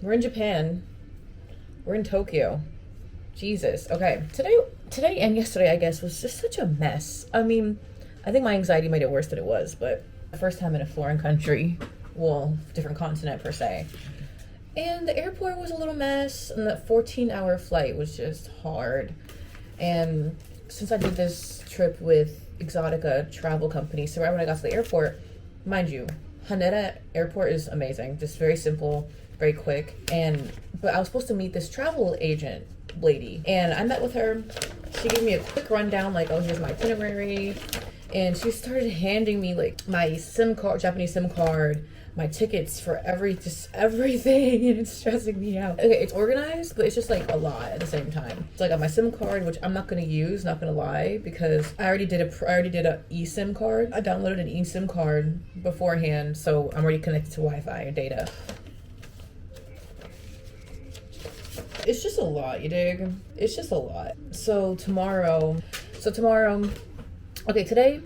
We're in Japan. We're in Tokyo. Jesus. Okay. Today and yesterday, I guess, was just such a mess. I mean, I think my anxiety made it worse than it was, but the first time in a foreign country, well, different continent per se. And the airport was a little mess, and that 14-hour flight was just hard. And since I did this trip with Exotica Travel Company, so right when I got to the airport, mind you, Haneda Airport is amazing, just very simple, very quick. But I was supposed to meet this travel agent lady, and I met with her. She gave me a quick rundown, like, oh, here's my itinerary, and she started handing me like my SIM card, Japanese SIM card, my tickets for just everything, and it's stressing me out. Okay, it's organized, but it's just like a lot at the same time. So I got my SIM card, which I'm not gonna use, not gonna lie, because I already did a eSIM card. I downloaded an eSIM card beforehand, so I'm already connected to Wi-Fi and data. It's just a lot, you dig? It's just a lot. So tomorrow, okay, today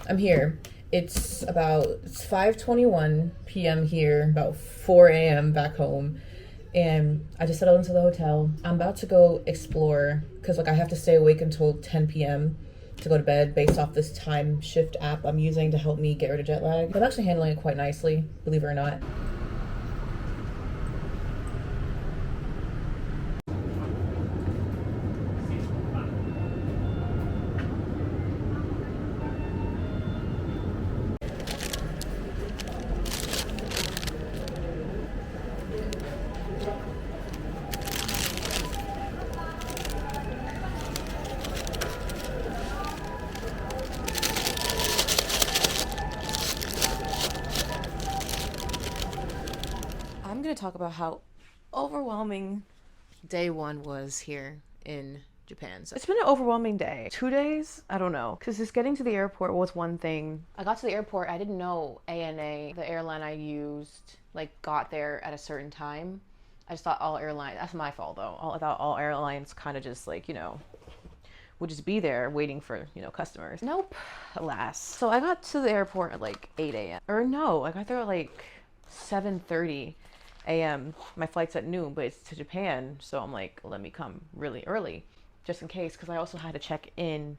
I'm here. It's 5:21 p.m. here, about 4 a.m. back home, and I just settled into the hotel. I'm about to go explore because like I have to stay awake until 10 p.m. to go to bed based off this time shift app I'm using to help me get rid of jet lag. I'm actually handling it quite nicely, believe it or not. I'm going to talk about how overwhelming day one was here in Japan. So it's been an overwhelming day. 2 days? I don't know. Because just getting to the airport was one thing. I got to the airport, I didn't know ANA, the airline I used, like got there at a certain time. I just thought all airlines, that's my fault though. I thought all airlines kind of just like, would just be there waiting for, customers. Nope, alas. So I got to the airport at like 8 a.m. Or no, I got there at like 7:30 a.m. My flight's at noon, but it's to Japan, so I'm like, let me come really early, just in case, because I also had to check in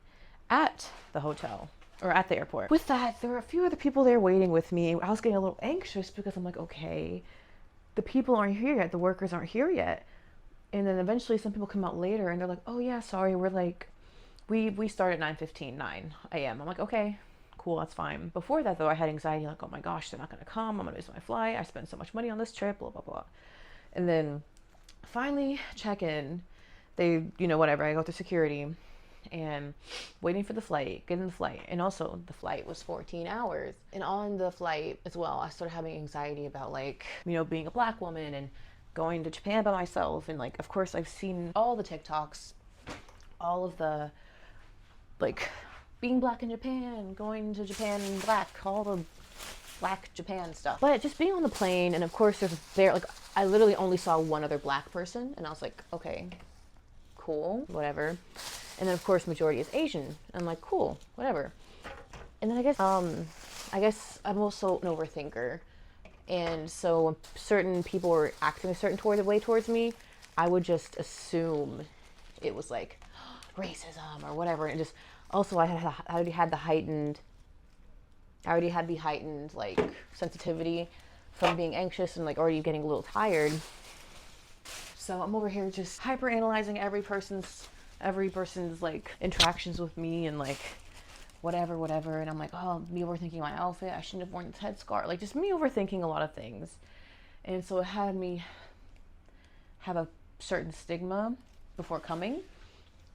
at the hotel, or at the airport. With that, there were a few other people there waiting with me. I was getting a little anxious because I'm like, okay, the people aren't here yet, the workers aren't here yet. And then eventually some people come out later and they're like, oh yeah, sorry, we're like, we start at 9:15, 9 a.m. I'm like, okay, cool, that's fine. Before that though, I had anxiety, like, oh my gosh, they're not gonna come, I'm gonna miss my flight, I spent so much money on this trip, blah blah blah. And then finally check in, they, whatever, I go through security and waiting for the flight, getting the flight. And also the flight was 14 hours. And on the flight as well, I started having anxiety about like, being a black woman and going to Japan by myself. And like, of course I've seen all the TikToks, all of the like being black in Japan, going to Japan black, all the black Japan stuff. But just being on the plane, and of course like I literally only saw one other black person, and I was like, okay, cool, whatever. And then of course majority is Asian. I'm like, cool, whatever. And then I guess I'm also an overthinker. And so when certain people were acting a certain way towards me, I would just assume it was like racism or whatever. And just also I already had the heightened like sensitivity from being anxious and like already getting a little tired. So I'm over here just hyper analyzing every person's like interactions with me and like whatever. And I'm like, oh, me overthinking my outfit, I shouldn't have worn this headscarf. Like just me overthinking a lot of things. And so it had me have a certain stigma before coming.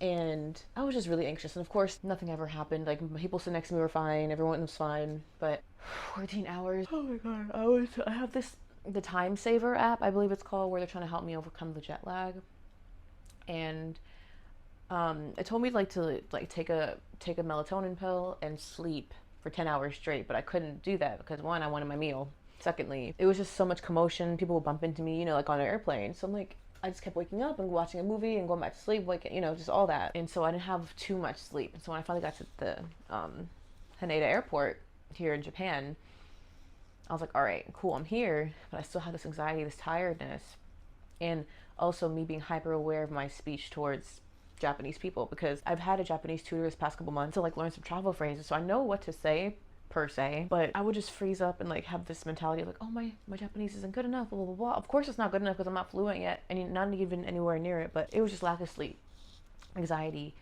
And I was just really anxious. And of course, nothing ever happened. Like people sitting next to me were fine. Everyone was fine. But 14 hours. Oh my God. I have the Time Saver app, I believe it's called, where they're trying to help me overcome the jet lag. And it told me to take a melatonin pill and sleep for 10 hours straight. But I couldn't do that because one, I wanted my meal. Secondly, it was just so much commotion. People would bump into me, like on an airplane. So I'm like, I just kept waking up and watching a movie and going back to sleep, like, just all that. And so I didn't have too much sleep. And so when I finally got to the Haneda airport here in Japan, I was like, all right, cool, I'm here, but I still have this anxiety, this tiredness. And also me being hyper aware of my speech towards Japanese people, because I've had a Japanese tutor this past couple months to like learn some travel phrases, so I know what to say per se, but I would just freeze up and like have this mentality of like, oh, my Japanese isn't good enough, blah blah blah. Of course it's not good enough because I'm not fluent yet and not even anywhere near it, but it was just lack of sleep, anxiety,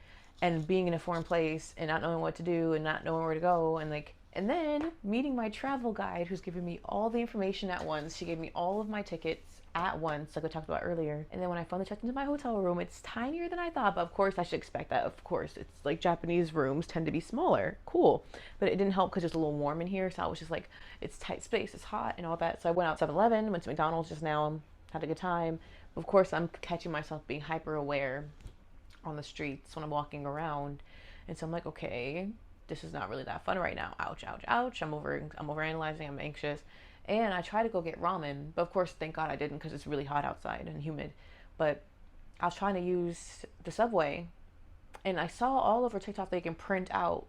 and being in a foreign place and not knowing what to do and not knowing where to go, and then meeting my travel guide who's giving me all the information at once. She gave me all of my tickets at once, like I talked about earlier. And then when I finally checked into my hotel room, it's tinier than I thought, but of course I should expect that. Of course, it's like Japanese rooms tend to be smaller. Cool. But it didn't help because it's a little warm in here, so I was just like, it's tight space, it's hot and all that. So I went out 7-Eleven, went to McDonald's just now, had a good time. Of course, I'm catching myself being hyper aware on the streets when I'm walking around. And so I'm like, okay, this is not really that fun right now. Ouch, ouch, ouch. I'm overanalyzing, I'm anxious. And I tried to go get ramen, but of course, thank God I didn't because it's really hot outside and humid. But I was trying to use the subway, and I saw all over TikTok that you can print out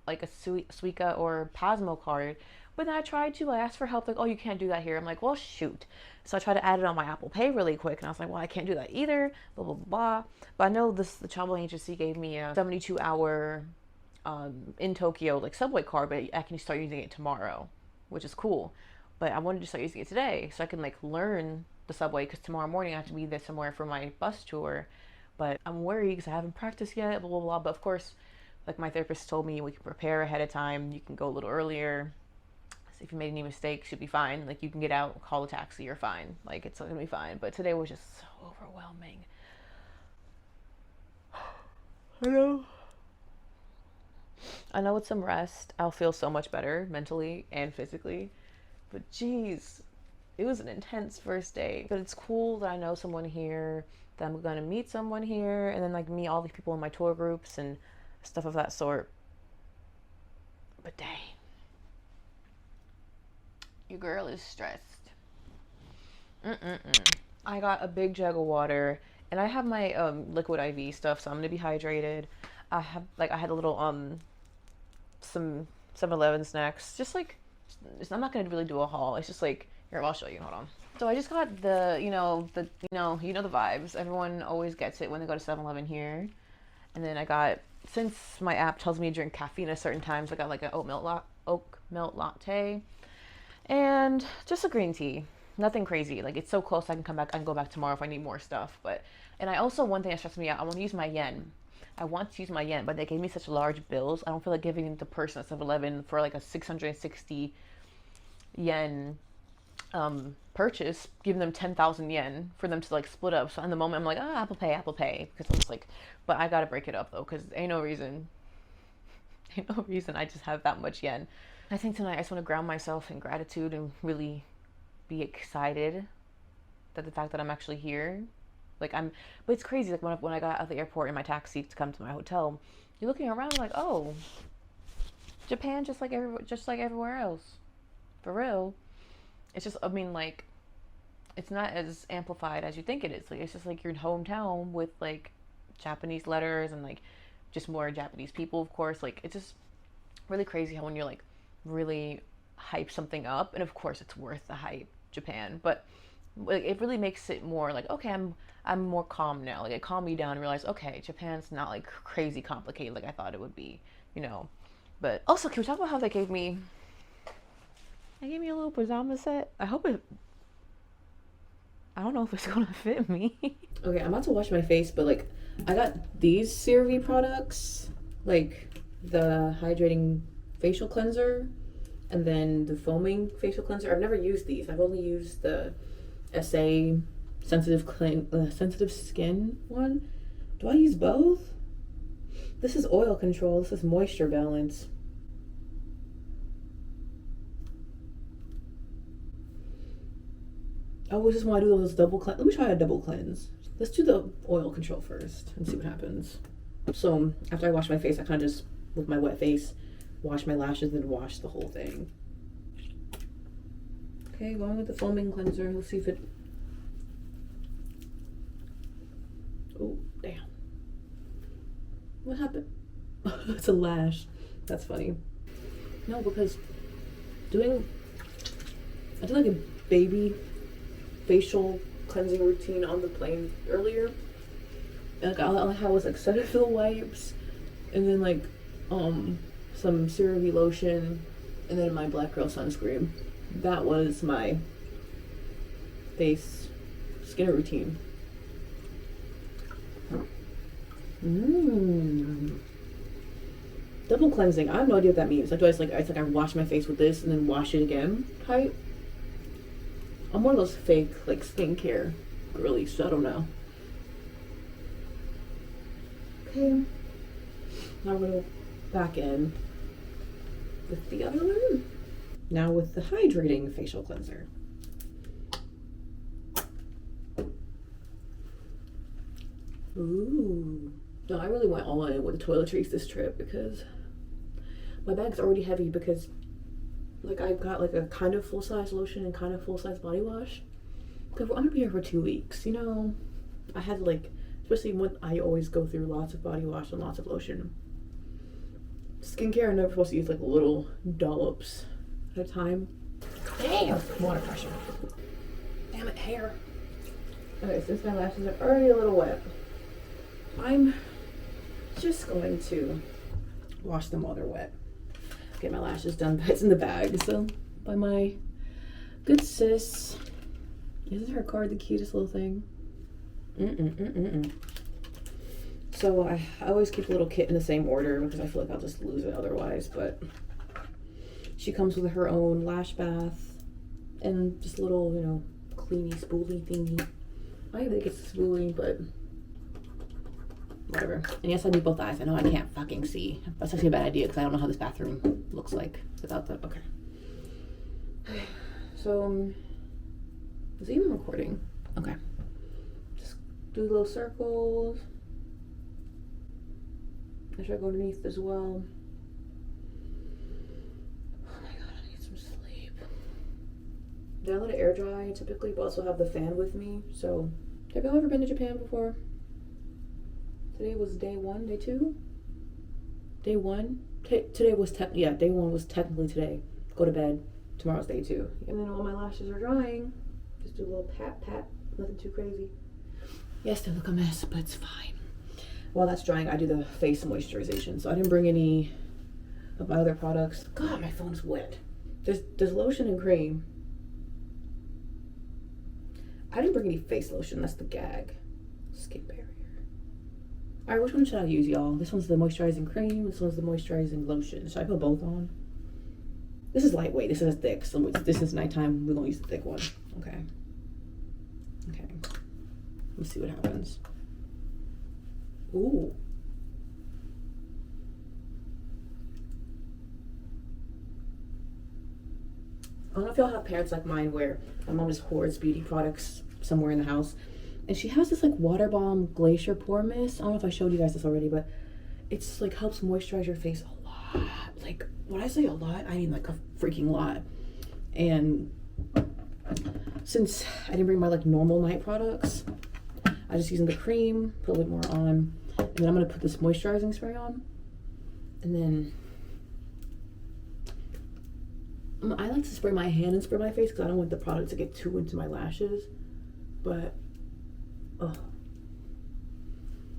like a Suica or Pasmo card. But then I asked for help, like, oh, you can't do that here. I'm like, well, shoot. So I tried to add it on my Apple Pay really quick, and I was like, well, I can't do that either, blah, blah, blah. But I know the travel agency gave me a 72-hour in Tokyo, like, subway card, but I can start using it tomorrow, which is cool. But I wanted to start using it today so I can like learn the subway, because tomorrow morning I have to be there somewhere for my bus tour. But I'm worried because I haven't practiced yet, blah, blah, blah. But of course, like my therapist told me, we can prepare ahead of time. You can go a little earlier. So if you made any mistakes, you'll be fine. Like you can get out, call a taxi, you're fine. Like it's gonna be fine. But today was just so overwhelming. I know with some rest, I'll feel so much better mentally and physically. But geez, it was an intense first day. But it's cool that I know someone here, that I'm gonna meet someone here, and then like meet all these people in my tour groups and stuff of that sort. But dang, your girl is stressed. I got a big jug of water, and I have my liquid IV stuff, so I'm gonna be hydrated. I had a little some 7-Eleven snacks, just like, I'm not gonna really do a haul. It's just like, here, I'll show you. Hold on. So I just got the the vibes. Everyone always gets it when they go to 7-Eleven here. And then I got, since my app tells me to drink caffeine at certain times, I got like an oat milk latte, and just a green tea. Nothing crazy. Like it's so close. I can go back tomorrow if I need more stuff. And I also, one thing that stresses me out, I want to use my yen. But they gave me such large bills. I don't feel like giving them to the person at 7-Eleven for like a 660 yen purchase, giving them 10,000 yen for them to like split up. So in the moment I'm like, Apple Pay, because I'm just like, but I gotta break it up though, because ain't no reason I just have that much yen. I think tonight I just want to ground myself in gratitude and really be excited that the fact that I'm actually here. But it's crazy. Like when I got out of the airport in my taxi to come to my hotel, you're looking around like, oh, Japan just like everywhere else, for real. It's just, like, it's not as amplified as you think it is. Like it's just like your hometown with like Japanese letters and like just more Japanese people, of course. Like it's just really crazy how when you're like really hype something up, and of course it's worth the hype, Japan, but like it really makes it more like, okay, I'm more calm now. Like it calmed me down and realized, okay, Japan's not like crazy complicated like I thought it would be, But also, can we talk about how they gave me a little pajama set? I don't know if it's gonna fit me. Okay, I'm about to wash my face, but like I got these CeraVe products, like the hydrating facial cleanser and then the foaming facial cleanser. I've never used these. I've only used the SA sensitive skin one. Do I use both? This is oil control. This is moisture balance. I always just want to do those double cleanse. Let me try a double cleanse. Let's do the oil control first and see what happens. So after I wash my face, I kind of just, with my wet face, wash my lashes and wash the whole thing. Okay, going with the foaming cleanser. Let's see if it... Oh, damn. What happened? It's a lash. That's funny. No, because I do like a baby facial cleansing routine on the plane earlier. And like all I had was like Cetaphil wipes, and then like some CeraVe lotion, and then my Black Girl sunscreen. That was my face skin routine. Double cleansing. I have no idea what that means. Like, do I just like it's like I wash my face with this and then wash it again type? I'm one of those fake like skincare girlies, so I don't know. Okay. Now we're gonna go back in with the other one. Now with the hydrating facial cleanser. Ooh. No, I really went all in with the toiletries this trip because my bag's already heavy because like I've got like a kind of full-size lotion and kind of full-size body wash. Because I'm gonna be here for 2 weeks, you know. I had to like, especially when I always go through lots of body wash and lots of lotion. Skincare, I'm never supposed to use like little dollops at a time. Damn, water pressure. Damn it, hair. Okay, since my lashes are already a little wet, I'm just going to wash them while they're wet. Get my lashes done, but it's in the bag. So by my good sis. Isn't her card the cutest little thing? So I always keep a little kit in the same order because I feel like I'll just lose it otherwise. But she comes with her own lash bath and just a little, you know, cleany spoolie thingy. I don't think it's spoolie, but whatever. And yes, I need both eyes. I know I can't fucking see. That's actually a bad idea because I don't know how this bathroom looks like without the. Okay. So, is it even recording? Okay. Just do little circles. I should go underneath as well. Oh my god, I need some sleep. Did I let it air dry? Typically, but also have the fan with me. So, have y'all ever been to Japan before? Today was day one, day two? Day one? Today was, day one was technically today. Go to bed. Tomorrow's day two. And then while my lashes are drying, just do a little pat, nothing too crazy. Yes, they look a mess, but it's fine. While that's drying, I do the face moisturization. So I didn't bring any of my other products. God, my phone's wet. There's lotion and cream. I didn't bring any face lotion, that's the gag. Skin barrier. Alright, which one should I use, y'all? This one's the moisturizing cream, this one's the moisturizing lotion. Should I put both on? This is lightweight, this is thick, so this is nighttime, we're gonna use the thick one. Okay. Okay. Let's see what happens. Ooh. I don't know if y'all have parents like mine where my mom just hoards beauty products somewhere in the house. And she has this like water bomb glacier pore mist. I don't know if I showed you guys this already, but it's like helps moisturize your face a lot. Like when I say a lot, I mean like a freaking lot. And since I didn't bring my like normal night products, I just using the cream, put a little bit more on, and then I'm gonna put this moisturizing spray on. And then I like to spray my hand and spray my face because I don't want the product to get too into my lashes. But oh,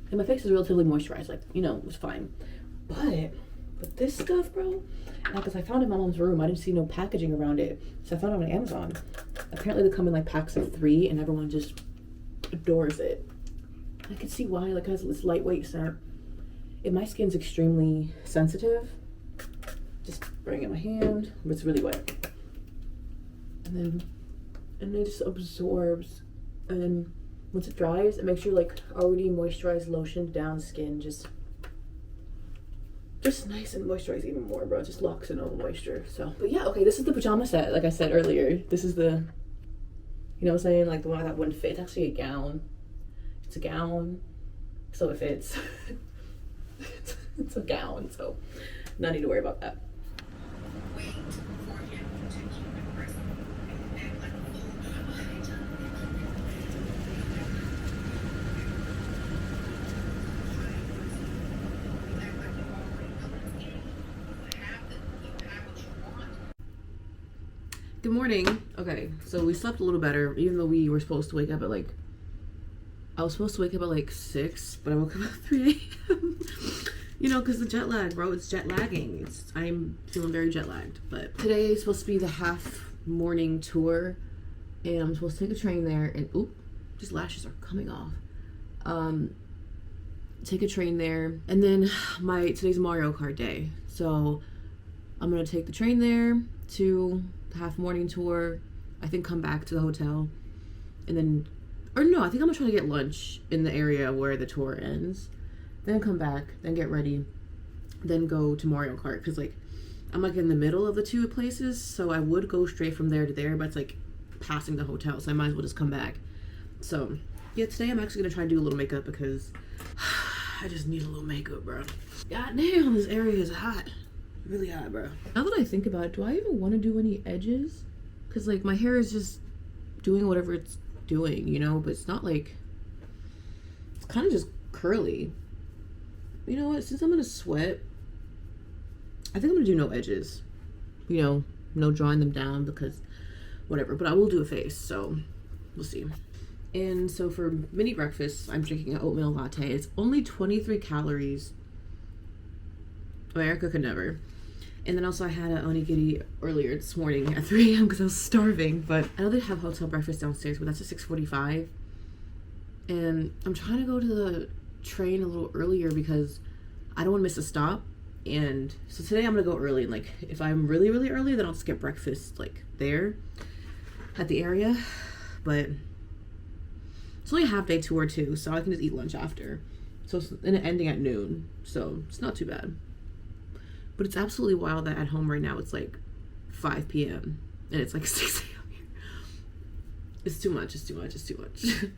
and my face is relatively moisturized, like, you know, it was fine. But this stuff, bro, because I found it in my mom's room, I didn't see no packaging around it, so I found it on Amazon. Apparently they come in like packs of 3 and everyone just adores it. I can see why, like it has this lightweight scent. If my skin's extremely sensitive, just bring it in my hand, but it's really wet. And it just absorbs. And then once it dries, it makes your like already moisturized lotion down skin just nice and moisturized even more, bro. It just locks in all the moisture. So, but yeah, okay, this is the pajama set. Like I said earlier, this is the, you know what I'm saying? Like the one that wouldn't fit. It's actually a gown. It's a gown, so it fits. It's a gown, so no need to worry about that. Wait for him to keep it present. Good morning. Okay, so we slept a little better, even though we were supposed to wake up at like, I was supposed to wake up at like 6, but I woke up at 3 a.m. You know, because the jet lag, bro, it's jet lagging. I'm feeling very jet lagged. But today is supposed to be the half morning tour, and I'm supposed to take a train there, and oop, just lashes are coming off. Take a train there, and then today's Mario Kart day, so I'm gonna take the train there to the half morning tour. I think come back to the hotel, and then, or no, I think I'm gonna try to get lunch in the area where the tour ends, then come back, then get ready, then go to Mario Kart, because like I'm like in the middle of the two places, so I would go straight from there to there, but it's like passing the hotel, so I might as well just come back. So yeah, today I'm actually gonna try to do a little makeup because I just need a little makeup, bro. God damn, this area is hot. Really hot, bro. Now that I think about it, do I even want to do any edges? Because like my hair is just doing whatever it's doing, you know, but it's not like, it's kind of just curly. You know what, since I'm gonna sweat, I think I'm gonna do no edges. You know, no drawing them down because whatever, but I will do a face, so we'll see. And so for mini breakfast, I'm drinking an oatmeal latte. It's only 23 calories. America could never. And then also I had an onigiri earlier this morning at 3 a.m. because I was starving. But I know they have hotel breakfast downstairs, but that's at 6:45. And I'm trying to go to the train a little earlier because I don't want to miss a stop. And so today I'm going to go early. And like, if I'm really, really early, then I'll just get breakfast like there at the area. But it's only a half day tour too, so I can just eat lunch after. So it's ending at noon, so it's not too bad. But it's absolutely wild that at home right now it's like 5 p.m. and it's like 6 a.m. here. It's too much, it's too much, it's too much.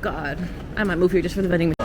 God. I might move here just for the vending machine.